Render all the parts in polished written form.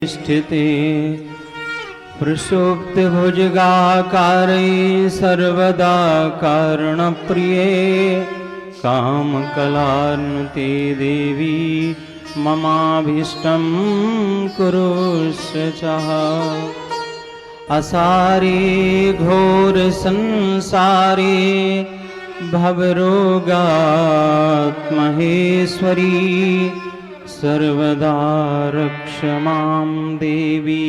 स्थिते प्रसुप्तभुजगाकारे सर्वदा कारणप्रिये कामकलान्विते देवी ममाभीष्टं कुरुष्व चः। असारे घोरसंसारे भवरोगात्महेश्वरी सर्वदा रक्ष मां देवी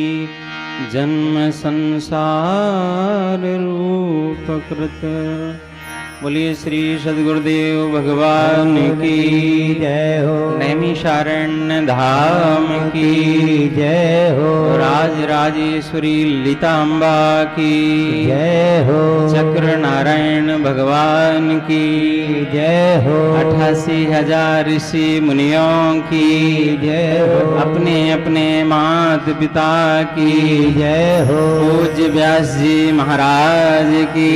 जन्म संसार रूपकृत। बोलिए श्री सद्गुरुदेव भगवान की जय हो। नैमिषारण्य धाम की जय हो। राज राजेश्वरी ललितांबा की जय हो। चक्र नारायण भगवान की जय हो। 88,000 ऋषि मुनियों की जय हो। अपने अपने माता पिता की जय हो। पूज्य व्यास जी महाराज की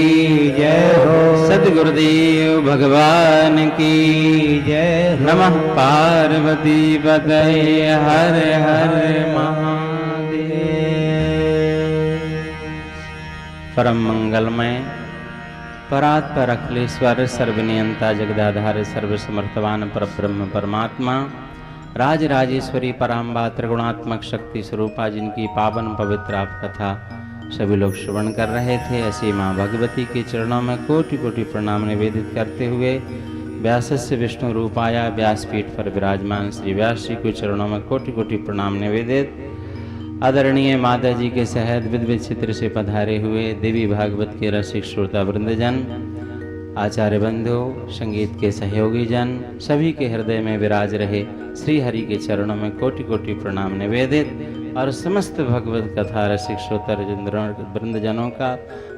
जय हो। सद्गुरुदेव भगवान की जय। नमः पार्वती पतये हर हर महादेव। परम मंगलमय परात्पर अखिलेश्वर सर्वनियंता जगदाधार सर्वसमर्थवान परब्रह्म परमात्मा राज राजेश्वरी पराम्बा त्रिगुणात्मक शक्ति स्वरूपा जिनकी पावन पवित्र आप कथा सभी लोग श्रवण कर रहे थे, ऐसी माँ भगवती के चरणों में कोटि कोटि प्रणाम निवेदित करते हुए व्यासस्य विष्णु रूपाया व्यासपीठ पर विराजमान श्री व्यास जी के चरणों में कोटि कोटि प्रणाम निवेदित आदरणीय माता जी के सहित विद्विध चित्र से पधारे हुए देवी भागवत के रसिक श्रोता वृंदजन, आचार्य बंधु, संगीत के सहयोगी जन, सभी के हृदय में विराज रहे श्री हरि के चरणों में कोटि कोटि प्रणाम निवेदित और समस्त भगवत कथा रसिक श्रोता वृंदजनों का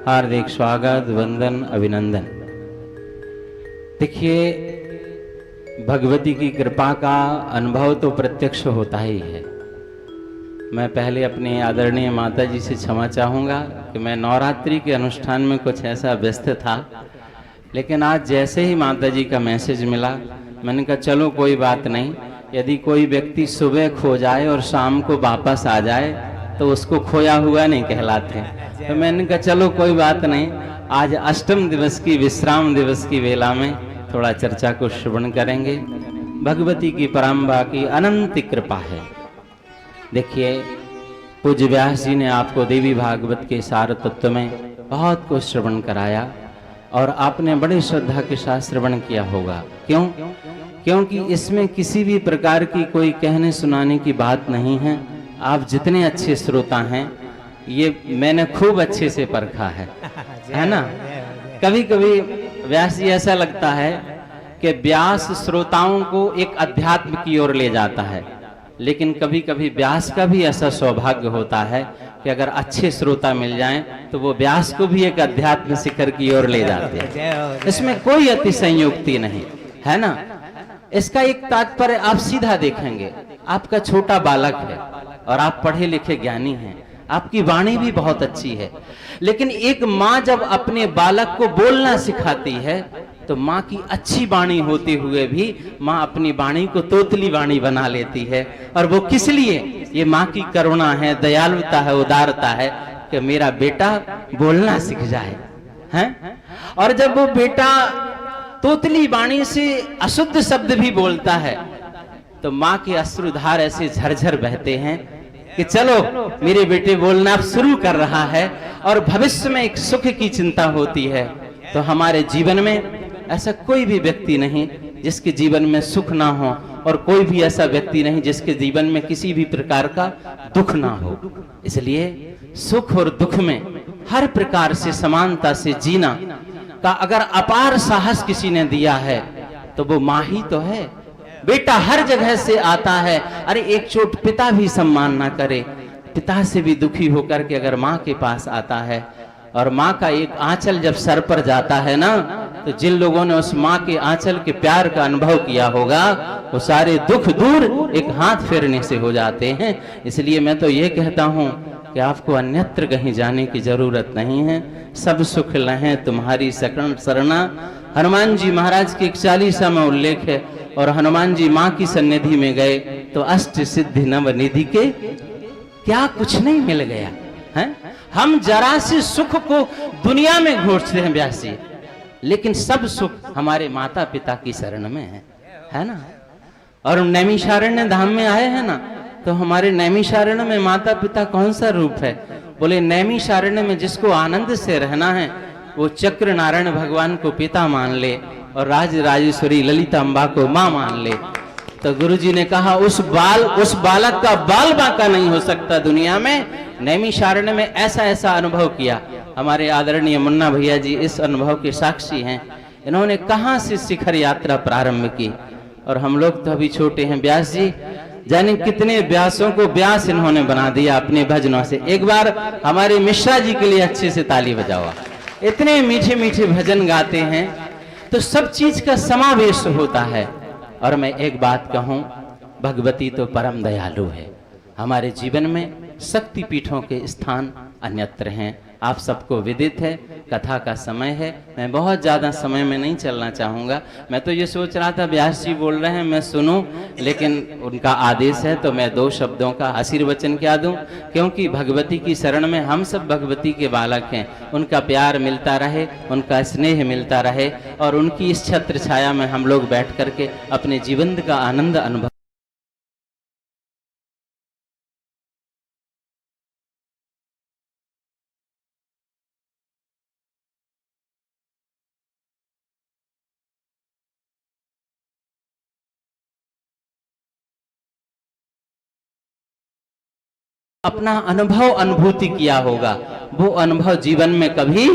हार्दिक स्वागत, वंदन, अभिनंदन। देखिए, भगवती की कृपा का अनुभव तो प्रत्यक्ष होता ही है। मैं पहले अपने आदरणीय माता जी से क्षमा चाहूँगा कि मैं नवरात्रि के अनुष्ठान में कुछ ऐसा व्यस्त था, लेकिन आज जैसे ही माता जी का मैसेज मिला मैंने कहा चलो कोई बात नहीं, यदि कोई व्यक्ति सुबह खो जाए और शाम को वापस आ जाए तो उसको खोया हुआ नहीं कहलाते। तो मैंने कहा चलो कोई बात नहीं, आज अष्टम दिवस की विश्राम दिवस की वेला में थोड़ा चर्चा को श्रवण करेंगे। भगवती की पराम्बा की अनंत कृपा है। देखिए, पूज्य व्यास जी ने आपको देवी भागवत के सार तत्व में बहुत कुछ श्रवण कराया और आपने बड़े श्रद्धा के साथ श्रवण किया होगा। क्यों? क्योंकि इसमें किसी भी प्रकार की कोई कहने सुनाने की बात नहीं है। आप जितने अच्छे श्रोता हैं ये मैंने खूब अच्छे से परखा है ना। कभी कभी व्यास जी ऐसा लगता है कि व्यास श्रोताओं को एक अध्यात्म की ओर ले जाता है, लेकिन कभी कभी व्यास का भी ऐसा सौभाग्य होता है कि अगर अच्छे श्रोता मिल जाएं तो वो व्यास को भी एक अध्यात्म शिखर की ओर ले जाते हैं। इसमें कोई अतिशयोक्ति नहीं है ना। इसका एक तात्पर्य आप सीधा देखेंगे, आपका छोटा बालक है और आप पढ़े लिखे ज्ञानी हैं, आपकी वाणी भी बहुत अच्छी है, लेकिन एक माँ जब अपने बालक को बोलना सिखाती है तो माँ की अच्छी वाणी होते हुए भी माँ अपनी वाणी को तोतली वाणी बना लेती है। और वो किस लिए? ये माँ की करुणा है, दयालुता है, उदारता है कि मेरा बेटा बोलना सीख जाए हैं। और जब वो बेटा तोतली वाणी से अशुद्ध शब्द भी बोलता है तो माँ के अश्रुधार ऐसे झरझर बहते हैं कि चलो मेरे बेटे बोलना अब शुरू कर रहा है और भविष्य में एक सुख की चिंता होती है। तो हमारे जीवन में ऐसा कोई भी व्यक्ति नहीं जिसके जीवन में सुख ना हो और कोई भी ऐसा व्यक्ति नहीं जिसके जीवन में किसी भी प्रकार का दुख ना हो। इसलिए सुख और दुख में हर प्रकार से समानता से जीना का अगर अपार साहस किसी ने दिया है तो वो माँ ही तो है। बेटा हर जगह से आता है, अरे एक चोट पिता भी सम्मान ना करे, पिता से भी दुखी होकर के अगर माँ के पास आता है और माँ का एक आंचल जब सर पर जाता है ना, तो जिन लोगों ने उस माँ के आंचल के प्यार का अनुभव किया होगा वो सारे दुख दूर एक हाथ फेरने से हो जाते हैं। इसलिए मैं तो ये कहता हूँ कि आपको अन्यत्र कहीं जाने की जरूरत नहीं है। सब सुख लहें तुम्हारी शरणा, हनुमान जी महाराज के 41 में उल्लेख है। और हनुमान जी माँ की सन्निधि में गए तो अष्ट सिद्धि नव निधि के क्या कुछ नहीं मिल गया है? हम जरा से सुख को दुनिया में घोषते हैं व्यास जी, लेकिन सब सुख हमारे माता पिता की शरण में है ना। और नैमिषारण्य धाम में आए हैं ना, तो हमारे नैमिषारण्य में माता पिता कौन सा रूप है? बोले नैमिषारण्य में जिसको आनंद से रहना है वो चक्र नारायण भगवान को पिता मान ले और राज राजेश्वरी ललिता अम्बा को मां मान ले। तो गुरुजी ने कहा उस बालक का बाल बांका नहीं हो सकता दुनिया में। नैमिषारण्य में ऐसा ऐसा अनुभव किया। हमारे आदरणीय मुन्ना भैया जी इस अनुभव के साक्षी हैं। इन्होंने कहां से शिखर यात्रा प्रारंभ की, और हम लोग तो अभी छोटे हैं। व्यास जी जाने कितने व्यासों को व्यास इन्होंने बना दिया अपने भजनों से। एक बार हमारे मिश्रा जी के लिए अच्छे से ताली बजाओ। इतने मीठे मीठे भजन गाते हैं, तो सब चीज का समावेश होता है। और मैं एक बात कहूं, भगवती तो परम दयालु है। हमारे जीवन में शक्ति पीठों के स्थान अन्यत्र हैं, आप सबको विदित है। कथा का समय है, मैं बहुत ज़्यादा समय में नहीं चलना चाहूँगा। मैं तो ये सोच रहा था व्यास जी बोल रहे हैं मैं सुनूं, लेकिन उनका आदेश है तो मैं 2 शब्दों का आशीर्वचन क्या दूं, क्योंकि भगवती की शरण में हम सब भगवती के बालक हैं। उनका प्यार मिलता रहे, उनका स्नेह मिलता रहे, और उनकी इस छत्र छाया में हम लोग बैठ करके अपने जीवन का आनंद अनुभव अपना अनुभव अनुभूति किया होगा, वो अनुभव जीवन में कभी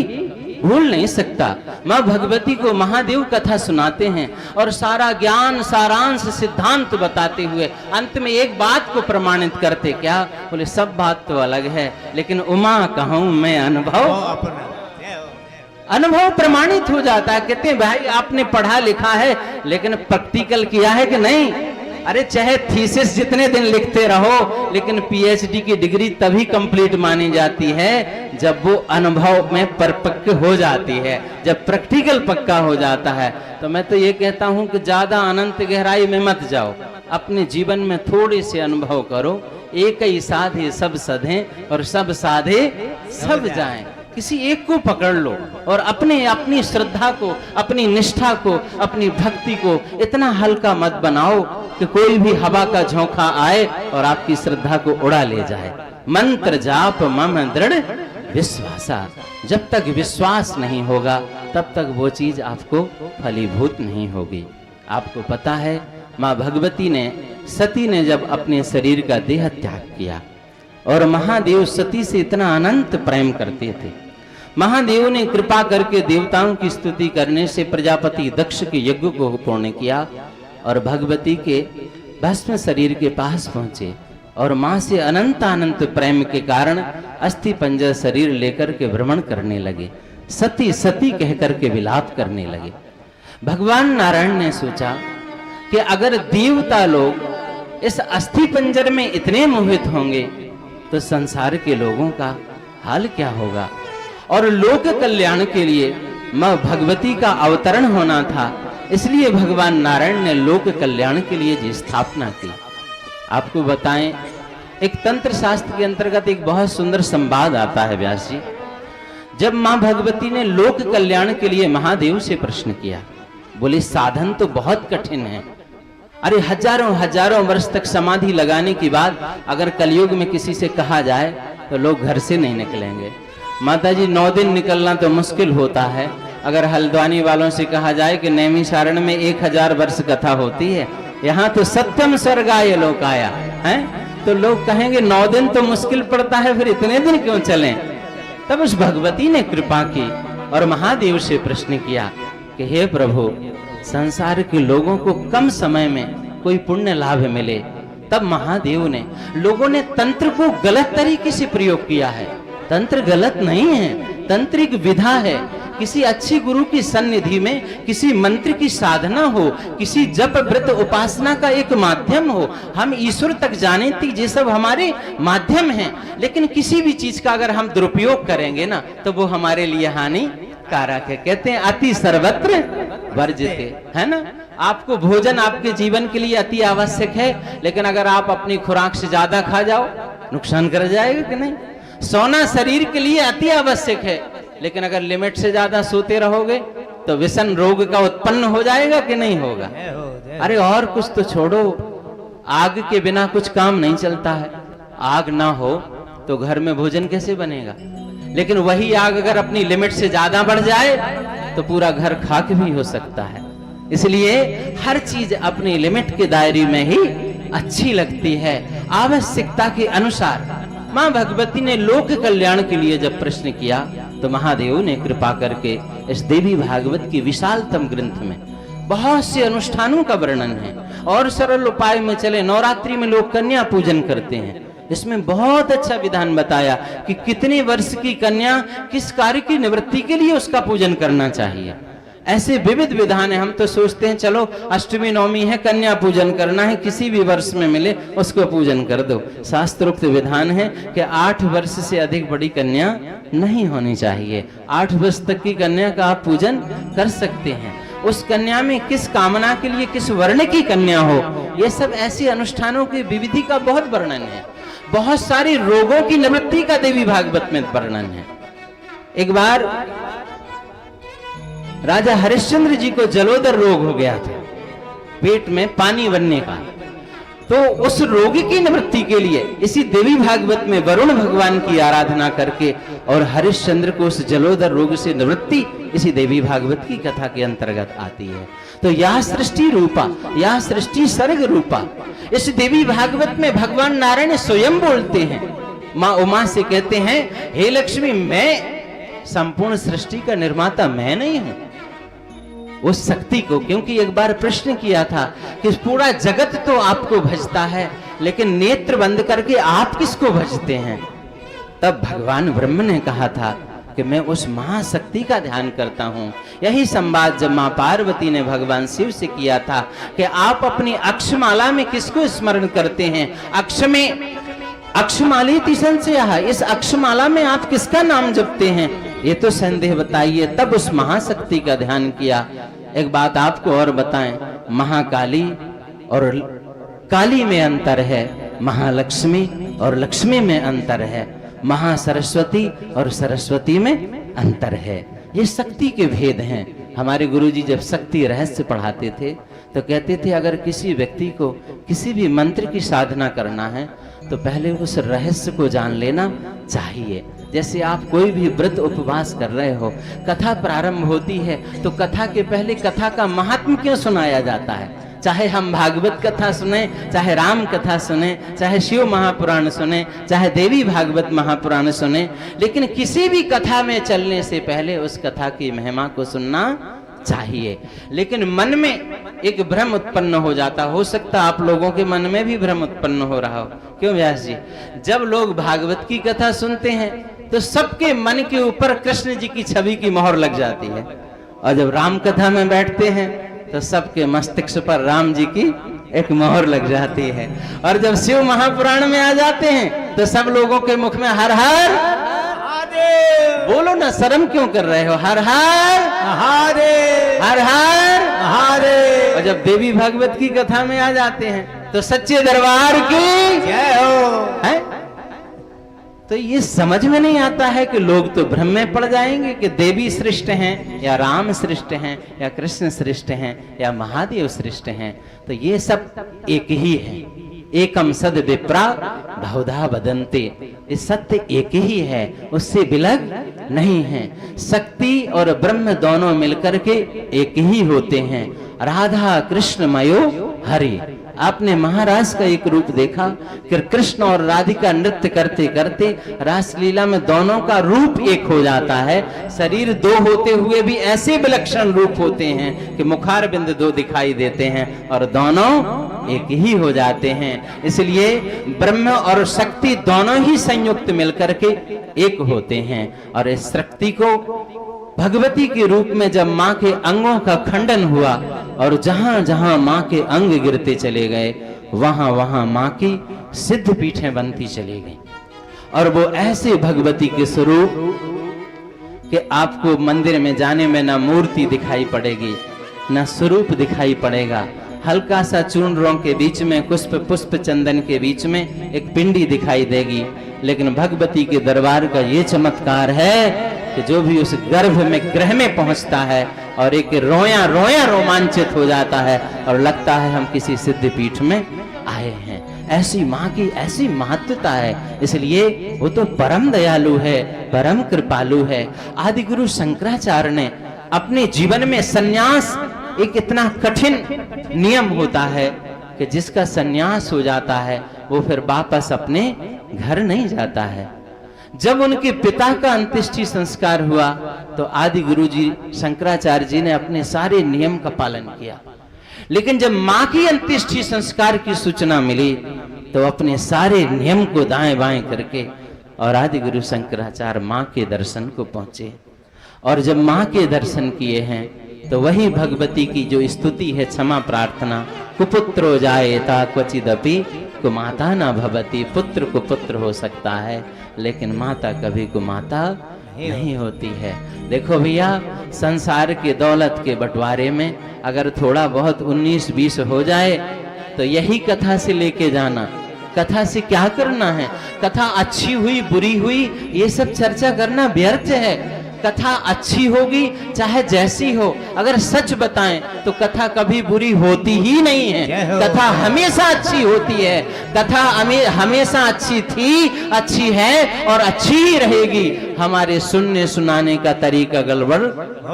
भूल नहीं सकता। माँ भगवती को महादेव कथा सुनाते हैं और सारा ज्ञान सारांश सिद्धांत बताते हुए अंत में एक बात को प्रमाणित करते, क्या बोले सब बात तो अलग है लेकिन उमा कहूं मैं अनुभव प्रमाणित हो जाता है। कहते हैं भाई आपने पढ़ा लिखा है लेकिन प्रैक्टिकल किया है कि नहीं? अरे चाहे थीसिस जितने दिन लिखते रहो, लेकिन पीएचडी की डिग्री तभी कंप्लीट मानी जाती है जब वो अनुभव में परिपक्व हो जाती है, जब प्रैक्टिकल पक्का हो जाता है। तो मैं तो ये कहता हूं कि ज्यादा अनंत गहराई में मत जाओ, अपने जीवन में थोड़े से अनुभव करो। एक ही साधे सब सधे और सब साधे सब जाएं। किसी एक को पकड़ लो और अपनी श्रद्धा को, अपनी निष्ठा को, अपनी भक्ति को इतना हल्का मत बनाओ कि कोई भी हवा का झोंका आए और आपकी श्रद्धा को उड़ा ले जाए। मंत्र जाप मम दृढ़ विश्वासा, जब तक विश्वास नहीं होगा तब तक वो चीज आपको फलीभूत नहीं होगी। आपको पता है माँ भगवती ने, सती ने जब अपने शरीर का देह त्याग किया, और महादेव सती से इतना अनंत प्रेम करते थे, महादेव ने कृपा करके देवताओं की स्तुति करने से प्रजापति दक्ष के यज्ञ को पूर्ण किया और भगवती के भस्म शरीर के पास पहुंचे, और मां से अनंत प्रेम के कारण अस्थि पंजर शरीर लेकर के भ्रमण करने लगे, सती सती कहकर के विलाप करने लगे। भगवान नारायण ने सोचा कि अगर देवता लोग इस अस्थि पंजर में इतने मोहित होंगे तो संसार के लोगों का हाल क्या होगा। और लोक कल्याण के लिए मां भगवती का अवतरण होना था, इसलिए भगवान नारायण ने लोक कल्याण के लिए जी स्थापना की। आपको बताएं, एक तंत्र शास्त्र के अंतर्गत एक बहुत सुंदर संवाद आता है व्यास जी। जब मां भगवती ने लोक कल्याण के लिए महादेव से प्रश्न किया, बोले साधन तो बहुत कठिन है, अरे हजारों वर्ष तक समाधि लगाने के बाद अगर कलयुग में किसी से कहा जाए तो लोग घर से नहीं निकलेंगे। माता जी 9 दिन निकलना तो मुश्किल होता है। अगर हल्द्वानी वालों से कहा जाए कि नैमिषारण्य में 1000 वर्ष कथा होती है, यहाँ तो सत्यम स्वर्गाय लोकाया है, तो लोग कहेंगे 9 दिन तो मुश्किल पड़ता है, फिर इतने दिन क्यों चलें। तब उस भगवती ने कृपा की और महादेव से प्रश्न किया कि हे प्रभु, संसार के लोगों को कम समय में कोई पुण्य लाभ मिले। तब महादेव ने, लोगों ने तंत्र को गलत तरीके से प्रयोग किया है। तंत्र गलत नहीं है, तंत्र एक विधा है। किसी अच्छी गुरु की सन्निधि में किसी मंत्र की साधना हो, किसी जप व्रत उपासना का एक माध्यम हो, हम ईश्वर तक जाने तक ये सब हमारे माध्यम हैं। लेकिन किसी भी चीज का अगर हम दुरुपयोग करेंगे ना तो वो हमारे लिए हानिकारक है। कहते हैं अति सर्वत्र वर्जिते, है ना। आपको भोजन आपके जीवन के लिए अति आवश्यक है, लेकिन अगर आप अपनी खुराक से ज्यादा खा जाओ, नुकसान कर जाएगा कि नहीं? सोना शरीर के लिए अति आवश्यक है, लेकिन अगर लिमिट से ज्यादा सोते रहोगे तो विषम रोग का उत्पन्न हो जाएगा कि नहीं होगा? अरे और कुछ तो छोड़ो, आग के बिना कुछ काम नहीं चलता है। आग ना हो तो घर में भोजन कैसे बनेगा? लेकिन वही आग अगर अपनी लिमिट से ज्यादा बढ़ जाए तो पूरा घर खाक भी हो सकता है। इसलिए हर चीज अपनी लिमिट के दायरे में ही अच्छी लगती है, आवश्यकता के अनुसार। मां भगवती ने लोक कल्याण के लिए जब प्रश्न किया तो महादेव ने कृपा करके इस देवी भागवत की विशालतम ग्रंथ में बहुत से अनुष्ठानों का वर्णन है और सरल उपाय में चले। नवरात्रि में लोग कन्या पूजन करते हैं, इसमें बहुत अच्छा विधान बताया कि कितने वर्ष की कन्या किस कार्य की निवृत्ति के लिए उसका पूजन करना चाहिए। ऐसे विविध विधान है। हम तो सोचते हैं चलो अष्टमी नवमी है, कन्या पूजन करना है, किसी भी वर्ष में मिले उसको पूजन कर दो। शास्त्रोक्त विधान है कि 8 वर्ष से अधिक बड़ी कन्या नहीं होनी चाहिए। 8 वर्ष तक की कन्या का आप पूजन कर सकते हैं। उस कन्या में किस कामना के लिए, किस वर्ण की कन्या हो, ये सब ऐसे अनुष्ठानों की विविधि का बहुत वर्णन है। बहुत सारे रोगों की निवृत्ति का देवी भागवत में वर्णन है। एक बार राजा हरिश्चंद्र जी को जलोदर रोग हो गया था, पेट में पानी बनने का। तो उस रोगी की निवृत्ति के लिए इसी देवी भागवत में वरुण भगवान की आराधना करके और हरिश्चंद्र को उस जलोदर रोग से निवृत्ति इसी देवी भागवत की कथा के अंतर्गत आती है। तो यह सृष्टि रूपा, यह सृष्टि सर्ग रूपा, इस देवी भागवत में भगवान नारायण स्वयं बोलते हैं। मां उमा से कहते हैं, हे लक्ष्मी, मैं संपूर्ण सृष्टि का निर्माता मैं नहीं हूं। उस शक्ति को, क्योंकि एक बार प्रश्न किया था कि पूरा जगत तो आपको भजता है, लेकिन नेत्र बंद करके आप किसको भजते हैं? तब भगवान ब्रह्म ने कहा था कि मैं उस महाशक्ति का ध्यान करता हूं। यही संवाद जब मां पार्वती ने भगवान शिव से किया था कि आप अपनी अक्षमाला में किसको स्मरण करते हैं? अक्ष में अक्षमाली संशय, इस अक्षमाला में आप किसका नाम जपते हैं? ये तो संदेह बताइए। तब उस महाशक्ति का ध्यान किया। एक बात आपको और बताएं, महाकाली और काली में अंतर है, महालक्ष्मी और लक्ष्मी में अंतर है, महासरस्वती और सरस्वती में अंतर है। ये शक्ति के भेद हैं। हमारे गुरुजी जब शक्ति रहस्य पढ़ाते थे तो कहते थे अगर किसी व्यक्ति को किसी भी मंत्र की साधना करना है तो पहले उस रहस्य को जान लेना चाहिए। जैसे आप कोई भी व्रत उपवास कर रहे हो, कथा प्रारंभ होती है तो कथा के पहले कथा का महात्म्य क्यों सुनाया जाता है? चाहे हम भागवत कथा सुने, चाहे राम कथा सुने, चाहे शिव महापुराण सुने, चाहे देवी भागवत महापुराण सुने, लेकिन किसी भी कथा में चलने से पहले उस कथा की महिमा को सुनना चाहिए। लेकिन मन में एक भ्रम उत्पन्न हो जाता, हो सकता आप लोगों के मन में भी भ्रम उत्पन्न हो रहा हो। क्यों व्यास जी? जब लोग भागवत की कथा सुनते हैं तो सबके मन के ऊपर कृष्ण जी की छवि की मोहर लग जाती है, और जब राम कथा में बैठते हैं तो सबके मस्तिष्क पर राम जी की एक मोहर लग जाती है, और जब शिव महापुराण में आ जाते हैं तो सब लोगों के मुख में हर हर बोलो ना, शर्म क्यों कर रहे हो? हर हर हर हर हरे। और जब देवी भागवत की कथा में आ जाते हैं तो सच्चे दरबार की जय हो है। तो ये समझ में नहीं आता है कि लोग तो भ्रम में पड़ जाएंगे कि देवी श्रेष्ठ हैं या राम श्रेष्ठ हैं या कृष्ण श्रेष्ठ हैं या महादेव श्रेष्ठ हैं। तो ये सब एक ही है। एकम सद विप्रा बहुधा वदन्ते, ये सत्य एक ही है, उससे विलग नहीं है। शक्ति और ब्रह्म दोनों मिलकर के एक ही होते हैं। राधा कृष्ण मयो हरि। आपने महाराज का एक रूप देखा कि कृष्ण और राधिका नृत्य करते करते रासलीला में दोनों का रूप एक हो जाता है। शरीर दो होते हुए भी ऐसे विलक्षण रूप होते हैं कि मुखारबिंद दो दिखाई देते हैं और दोनों एक ही हो जाते हैं। इसलिए ब्रह्म और शक्ति दोनों ही संयुक्त मिलकर के एक होते हैं। और इस शक्ति को भगवती के रूप में जब माँ के अंगों का खंडन हुआ और जहां जहां माँ के अंग गिरते चले गए वहां वहां माँ की सिद्ध पीठें बनती चली गई। और वो ऐसे भगवती के स्वरूप कि आपको मंदिर में जाने में ना मूर्ति दिखाई पड़ेगी ना स्वरूप दिखाई पड़ेगा। हल्का सा चूर्णों के बीच में, पुष्प पुष्प चंदन के बीच में एक पिंडी दिखाई देगी। लेकिन भगवती के दरबार का ये चमत्कार है कि जो भी उस गर्भ में ग्रह में पहुंचता है और एक रोया रोया रोमांचित हो जाता है और लगता है हम किसी सिद्ध पीठ में आए हैं। ऐसी माँ की ऐसी महत्वता है, इसलिए वो तो परम दयालु है, परम कृपालु है। आदि गुरु शंकराचार्य ने अपने जीवन में सन्यास एक इतना कठिन नियम होता है कि जिसका सन्यास हो जाता है वो फिर वापस अपने घर नहीं जाता है। जब उनके पिता का अंत्येष्टि संस्कार हुआ तो आदि गुरु जी शंकराचार्य जी ने अपने सारे नियम का पालन किया, लेकिन जब मां की अंत्येष्टि संस्कार की सूचना मिली तो अपने सारे नियम को दाएं बाएं करके और आदि गुरु शंकराचार्य मां के दर्शन को पहुंचे। और जब मां के दर्शन किए हैं तो वही भगवती की जो स्तुति है, क्षमा प्रार्थना, कुपुत्रो जायेता क्वचिदपि कुमाता न भवति। पुत्र को पुत्र हो सकता है लेकिन माता कभी कुमाता नहीं होती है। देखो भैया, संसार के दौलत के बंटवारे में अगर थोड़ा बहुत 19-20 हो जाए तो यही कथा से लेके जाना। कथा से क्या करना है? कथा अच्छी हुई बुरी हुई ये सब चर्चा करना व्यर्थ है। कथा अच्छी होगी चाहे जैसी हो, अगर सच बताएं तो कथा कभी बुरी होती ही नहीं है। कथा हमेशा अच्छी होती है। कथा हमेशा अच्छी थी, अच्छी है और अच्छी ही रहेगी। हमारे सुनने सुनाने का तरीका गड़बड़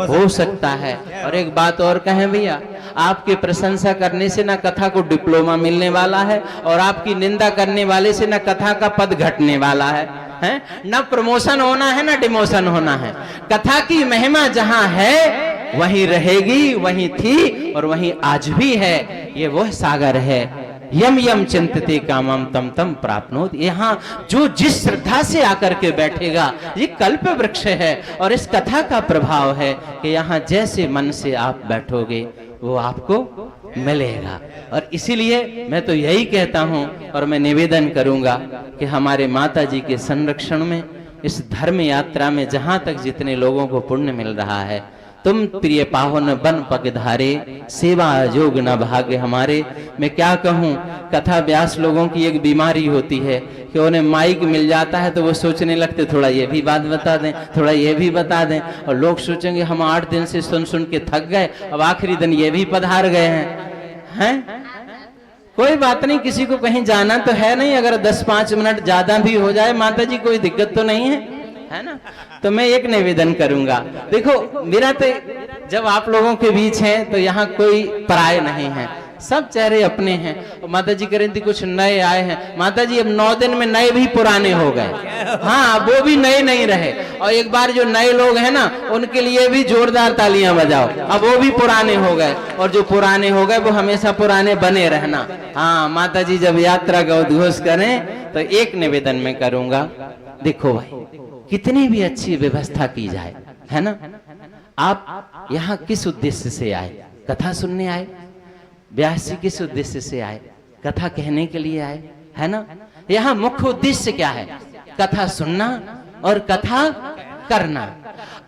हो सकता है। और एक बात और कहें भैया, आपके प्रशंसा करने से ना कथा को डिप्लोमा मिलने वाला है और आपकी निंदा करने वाले से ना कथा का पद घटने वाला है। न प्रमोशन होना है ना डिमोशन होना है। कथा की महिमा जहां है वहीं रहेगी, वहीं थी और वहीं आज भी है। ये वह सागर है, यम यम चिंतते कामम तम तम प्राप्नोत। यहाँ जो जिस श्रद्धा से आकर के बैठेगा ये कल्प वृक्ष है। और इस कथा का प्रभाव है कि यहाँ जैसे मन से आप बैठोगे वो आपको मिलेगा। और इसीलिए मैं तो यही कहता हूं और मैं निवेदन करूंगा कि हमारे माता जी के संरक्षण में, इस धर्म यात्रा में जहां तक जितने लोगों को पुण्य मिल रहा है, तुम प्रिय पावन बन पगधारे, सेवा जोग न भाग्य हमारे। मैं क्या कहूँ, कथा व्यास लोगों की एक बीमारी होती है कि उन्हें माइक मिल जाता है तो वो सोचने लगते थोड़ा ये भी बात बता दें, थोड़ा ये भी बता दें। और लोग सोचेंगे हम 8 दिन से सुन सुन के थक गए, अब आखिरी दिन ये भी पधार गए हैं। कोई बात नहीं, किसी को कहीं जाना तो है नहीं। अगर 10-5 मिनट ज्यादा भी हो जाए माता जी कोई दिक्कत तो नहीं है ना। तो मैं एक निवेदन करूंगा, देखो मेरा तो जब आप लोगों के बीच है तो यहाँ कोई पराये नहीं है, सब चेहरे अपने हैं। माता जी कह रही थी कुछ नए आए हैं। माता जी अब 9 दिन में नए भी पुराने हो गए। हाँ, वो भी नए नहीं रहे। और एक बार जो नए लोग हैं ना उनके लिए भी जोरदार तालियां बजाओ, अब वो भी पुराने हो गए। और जो पुराने हो गए वो हमेशा पुराने बने रहना। हाँ, माता जी जब यात्रा का उद्घोष करें तो एक निवेदन में करूंगा, देखो भाई कितनी भी अच्छी व्यवस्था की जाए, है ना, आप यहाँ किस उद्देश्य से आए? कथा सुनने आए? व्यास जी किस उद्देश्य से आए? कथा कहने के लिए आए, है ना। यहाँ मुख्य उद्देश्य क्या है? कथा सुनना और कथा करना।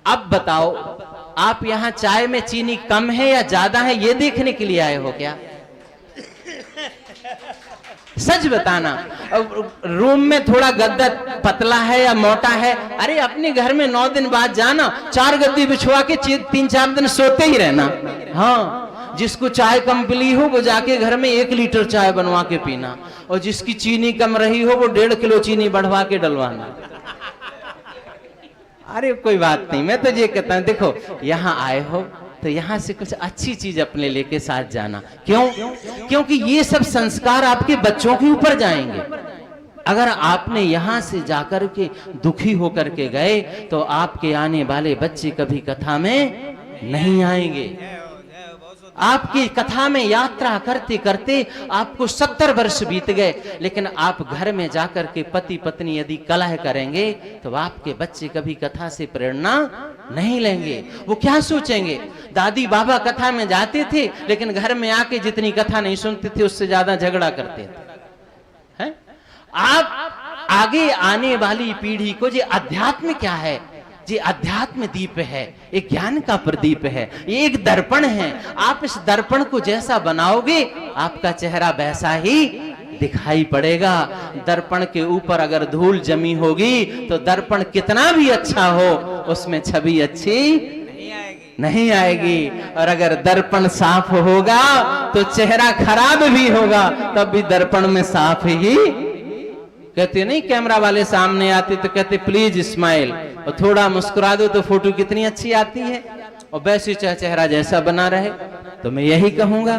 अब बताओ, आप यहाँ चाय में चीनी कम है या ज्यादा है ये देखने के लिए आए हो क्या? सच बताना। रूम में थोड़ा गद्दा पतला है या मोटा है, अरे अपने घर में 9 दिन बाद जाना, 4 गद्दी बिछवा के 3-4 दिन सोते ही रहना। हाँ, जिसको चाय कम पिली हो वो जाके घर में 1 लीटर चाय बनवा के पीना, और जिसकी चीनी कम रही हो वो 1.5 किलो चीनी बढ़वा के डलवाना। अरे कोई बात नहीं, मैं तो ये कहता हूं, देखो यहाँ आए हो तो यहाँ से कुछ अच्छी चीज अपने लेके साथ जाना। क्यों? क्योंकि ये सब संस्कार आपके बच्चों के ऊपर जाएंगे। अगर आपने यहाँ से जाकर के दुखी होकर के गए तो आपके आने वाले बच्चे कभी कथा में नहीं आएंगे। आपकी कथा में यात्रा करते करते आपको 70 वर्ष बीत गए, लेकिन आप घर में जाकर के पति पत्नी यदि कलह करेंगे तो आपके बच्चे कभी कथा से प्रेरणा नहीं लेंगे। वो क्या सोचेंगे, दादी बाबा कथा में जाते थे लेकिन घर में आके जितनी कथा नहीं सुनते थे उससे ज्यादा झगड़ा करते थे। हैं? आप आगे आने वाली पीढ़ी को ये अध्यात्म क्या है, ये अध्यात्म दीप है, एक ज्ञान का प्रदीप है, ये एक दर्पण है। आप इस दर्पण को जैसा बनाओगे आपका चेहरा वैसा ही दिखाई पड़ेगा। दर्पण के ऊपर अगर धूल जमी होगी तो दर्पण कितना भी अच्छा हो उसमें छवि अच्छी नहीं आएगी। और अगर दर्पण साफ होगा तो चेहरा खराब भी होगा तब भी दर्पण में साफ ही। कहते नहीं, कैमरा वाले सामने आते तो कहते प्लीज स्माइल, और थोड़ा मुस्कुरा दो तो फोटो कितनी अच्छी आती है। और वैसे चाहे चेहरा जैसा बना रहे। तो मैं यही कहूंगा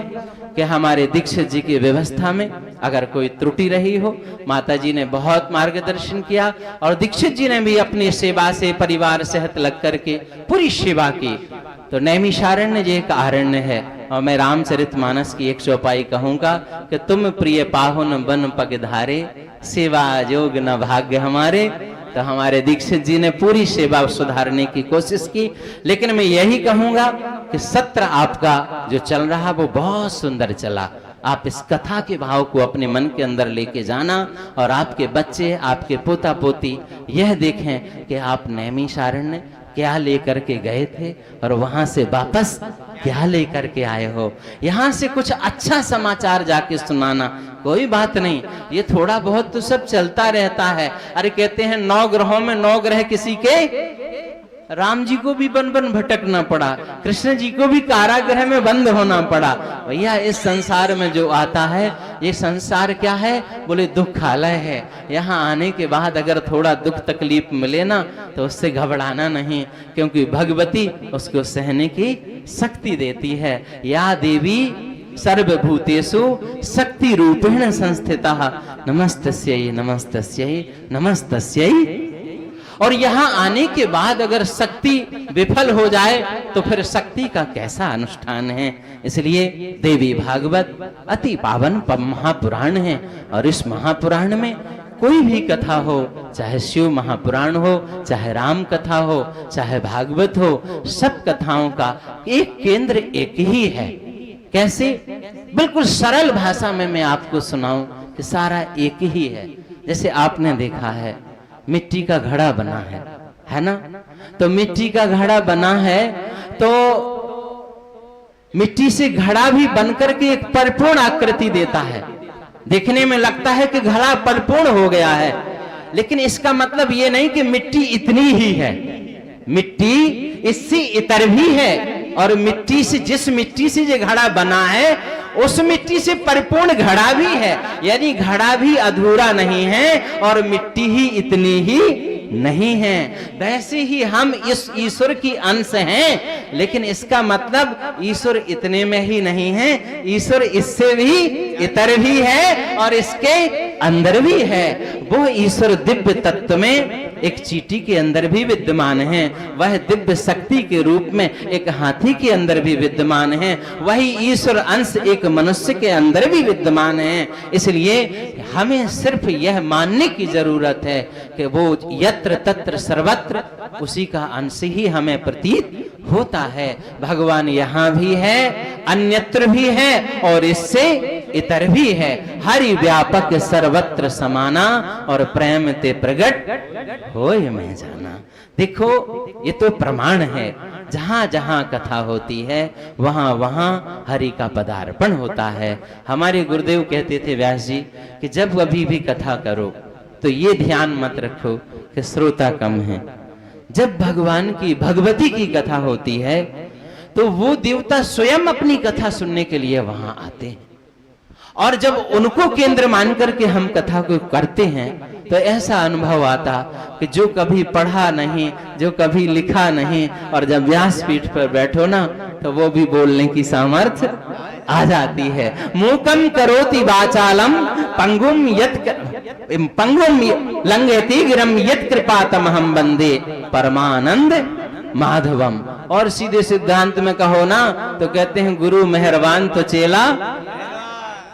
कि हमारे दीक्षित जी की व्यवस्था में अगर कोई त्रुटि रही हो, माता जी ने बहुत मार्गदर्शन किया और दीक्षित जी ने भी अपनी सेवा से परिवार सहित लग करके पूरी सेवा की। तो नैमिषारण्य जी एक आरण्य है और मैं रामचरितमानस की एक चौपाई कहूंगा कि तुम प्रिय पाहुन बन पगधारे, सेवा जोग न भाग्य हमारे। तो हमारे दीक्षित जी ने पूरी सेवा सुधारने की कोशिश की। लेकिन मैं यही कहूंगा कि सत्र आपका जो चल रहा वो बहुत सुंदर चला। आप इस कथा के भाव को अपने मन के अंदर लेके जाना और आपके बच्चे, आपके पोता पोती यह देखें कि आप नैमिषारण्य क्या लेकर के गए थे और वहां से वापस क्या लेकर के आए हो। यहां से कुछ अच्छा समाचार जाके सुनाना, कोई बात नहीं, ये थोड़ा बहुत तो सब चलता रहता है। अरे कहते हैं 9 ग्रहों में 9 ग्रह किसी के, राम जी को भी बन बन भटकना पड़ा, कृष्ण जी को भी कारागृह में बंद होना पड़ा। भैया इस संसार में जो आता है, ये संसार क्या है, बोले दुखालय है। यहाँ आने के बाद अगर थोड़ा दुख तकलीफ मिले ना तो उससे घबराना नहीं, क्योंकि भगवती उसको सहने की शक्ति देती है। या देवी सर्वभूतेषु शक्ति रूपेण संस्थिता, नमस्तस्यै नमस्तस्यै नमस्तस्यै। और यहाँ आने के बाद अगर शक्ति विफल हो जाए तो फिर शक्ति का कैसा अनुष्ठान है। इसलिए देवी भागवत अति पावन महापुराण है और इस महापुराण में कोई भी कथा हो, चाहे शिव महापुराण हो, चाहे राम कथा हो, चाहे भागवत हो, सब कथाओं का एक केंद्र एक ही है। कैसे? बिल्कुल सरल भाषा में मैं आपको सुनाऊं कि सारा एक ही है। जैसे आपने देखा है मिट्टी का घड़ा बना है ना, तो मिट्टी का घड़ा बना है तो मिट्टी से घड़ा भी बनकर के एक परिपूर्ण आकृति देता है। देखने में लगता है कि घड़ा परिपूर्ण हो गया है, लेकिन इसका मतलब ये नहीं कि मिट्टी इतनी ही है। मिट्टी इससे इतर भी है और मिट्टी से, जिस मिट्टी से ये घड़ा बना है उस मिट्टी से परिपूर्ण घड़ा भी है। यानी घड़ा भी अधूरा नहीं है और मिट्टी ही इतनी ही नहीं है। वैसे ही हम इस ईश्वर की अंश हैं, लेकिन इसका मतलब ईश्वर इतने में ही नहीं है, ईश्वर इससे भी इतर भी है और इसके अंदर भी है। वो ईश्वर दिव्य तत्व में एक चींटी के अंदर भी विद्यमान है, वह दिव्य शक्ति के रूप में एक हाथी के अंदर भी विद्यमान है, वही ईश्वर अंश एक मनुष्य के अंदर भी विद्यमान है। इसलिए हमें सिर्फ यह मानने की जरूरत है कि वो यत्र तत्र सर्वत्र उसी का अंश ही हमें प्रतीत होता है। भगवान यहाँ भी है, अन्यत्र भी है और इससे इतर भी है। हरि व्यापक सर्वत्र समाना और प्रेम ते प्रगट होय मैं जाना। देखो ये तो प्रमाण है, जहां जहां कथा होती है वहां वहां हरि का पदार्पण होता है। हमारे गुरुदेव कहते थे व्यास जी कि जब अभी भी कथा करो तो ये ध्यान मत रखो कि श्रोता कम है। जब भगवान की, भगवती की कथा होती है तो वो देवता स्वयं अपनी कथा सुनने के लिए वहां आते हैं, और जब उनको केंद्र मान करके हम कथा को करते हैं तो ऐसा अनुभव आता कि जो कभी पढ़ा नहीं, जो कभी लिखा नहीं, और जब व्यासपीठ पर बैठो ना तो वो भी बोलने की सामर्थ्य आ जाती है। मूकम करोति वाचालम पंगुम लंघयति गिरम यत् कृपातमहं वंदे परमानंद माधवम। और सीधे सिद्धांत में कहो ना तो कहते हैं गुरु मेहरबान तो चेला,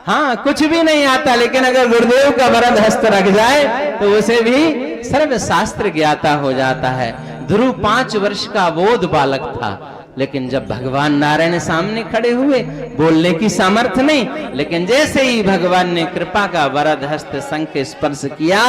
हाँ कुछ भी नहीं आता, लेकिन अगर गुरुदेव का वरद हस्त रख जाए तो उसे भी सर्व शास्त्र ज्ञाता हो जाता है। ध्रुव 5 वर्ष का बोध बालक था, लेकिन जब भगवान नारायण सामने खड़े हुए, बोलने की सामर्थ्य नहीं, लेकिन जैसे ही भगवान ने कृपा का वरद हस्त शंख स्पर्श किया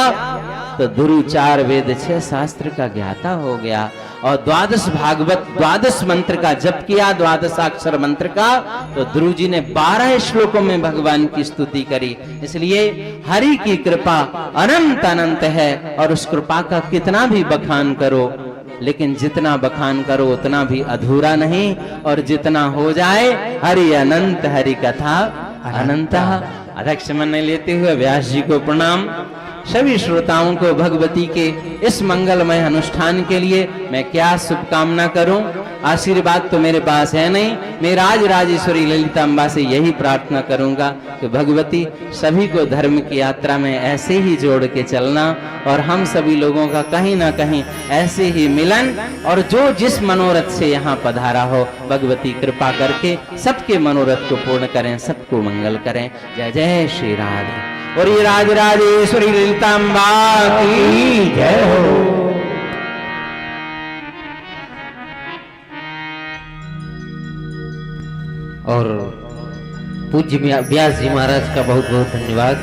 तो ध्रुव 4 वेद 6 शास्त्र का ज्ञाता हो गया। और द्वादश भागवत द्वादश मंत्र का जप किया, द्वादशाक्षर मंत्र का, तो ध्रुव जी ने 12 श्लोकों में भगवान की स्तुति करी। इसलिए हरि की कृपा अनंत अनंत है और उस कृपा का कितना भी बखान करो, लेकिन जितना बखान करो उतना भी अधूरा नहीं, और जितना हो जाए हरि अनंत, हरि कथा अनंत। अध्यक्ष मन लेते हुए व्यास जी को प्रणाम। सभी श्रोताओं को भगवती के इस मंगलमय अनुष्ठान के लिए मैं क्या शुभकामना करूं। आशीर्वाद तो मेरे पास है नहीं, मैं राज राजेश्वरी ललितांबा से यही प्रार्थना करूंगा कि भगवती सभी को धर्म की यात्रा में ऐसे ही जोड़ के चलना, और हम सभी लोगों का कहीं ना कहीं ऐसे ही मिलन, और जो जिस मनोरथ से यहाँ पधारा हो भगवती कृपा करके सबके मनोरथ को पूर्ण करें, सबको मंगल करें। जय जय श्री राधे। और ये राज राजेश्वरी ललितांबा की जय हो। और पूज्य व्यास जी महाराज का बहुत बहुत धन्यवाद।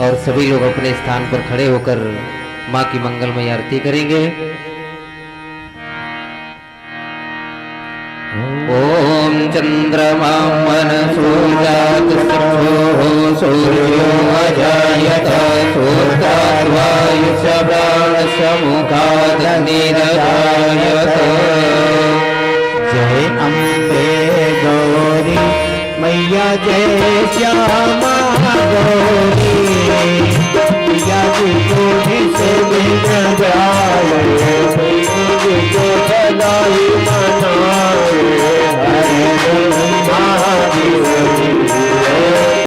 और सभी लोग अपने स्थान पर खड़े होकर मां की मंगलमय आरती करेंगे। ओम चंद्रमा मनसो जात सखो सूर्यो अजायत सूर्यावायुष प्राण समुखाद निरजायत। जय अम्बे गौरी मैया, जय श्यामा गौरी मैया जी को